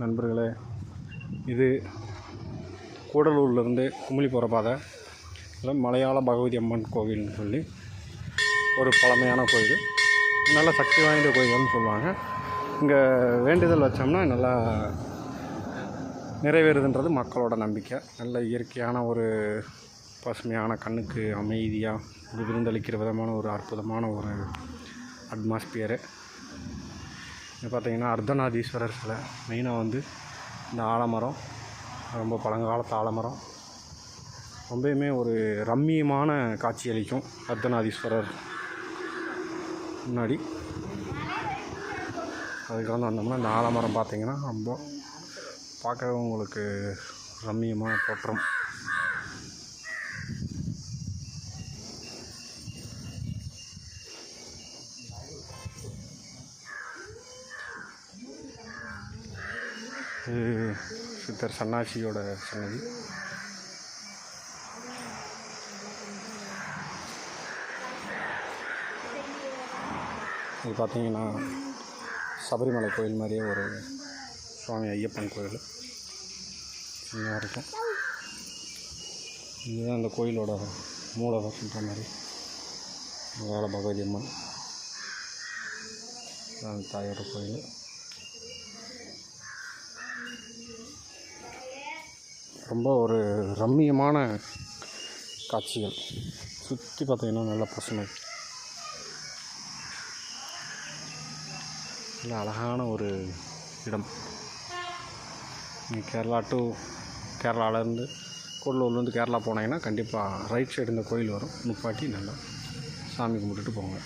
நண்பர்களே, இது கூடலூர்லேருந்து குமிழி போகிற பாதை. இதில் மலையாள பகவதி அம்மன் கோவில்னு சொல்லி ஒரு பழமையான கோயில், நல்ல சக்தி வாய்ந்த கோயில்னு சொல்லுவாங்க. இங்கே வேண்டுதல் வச்சோம்னா நல்லா நிறைவேறுதுன்றது மக்களோட நம்பிக்கை. நல்ல இயற்கையான ஒரு பசுமையான, கண்ணுக்கு அமைதியாக ஒரு விருந்தளிக்கிற விதமான ஒரு அற்புதமான ஒரு அட்மாஸ்பியரு. இது பார்த்திங்கன்னா அர்த்தநாதீஸ்வரர் சிலை. மெயினாக இந்த ஆலமரம், ரொம்ப பழங்காலத்து ஆலமரம், ரொம்பவுமே ஒரு ரம்மியமான காட்சி அளிக்கும். அர்த்தநாதீஸ்வரர் முன்னாடி அதுக்கு வந்தோம்னா இந்த ஆலமரம் பார்த்திங்கன்னா ரொம்ப பார்க்கவே உங்களுக்கு ரம்மியமான தோற்றம். இது சித்தர் சன்னாசியோட சன்னதி. இது பார்த்திங்கன்னா சபரிமலை கோயில் மாதிரியே ஒரு சுவாமி ஐயப்பன் கோயில் சின்னதாக இருக்கும். இதுதான் இந்த கோயிலோட மூலவர் சொல்கிற மாதிரி மலையாள பகவதி அம்மன் தாயோட கோயில். ரொம்ப ஒரு ரம்மியமான காட்சிகள். சுற்றி பார்த்திங்கன்னா நல்ல பசுமை, நல்ல அழகான ஒரு இடம். கேரளாவிலேருந்து கூடலூர்லேருந்து கேரளா போனீங்கன்னா கண்டிப்பாக ரைட் சைடு இந்த கோயில் வரும். முப்பாட்டி நல்லா சாமி கும்பிட்டுட்டு போங்க.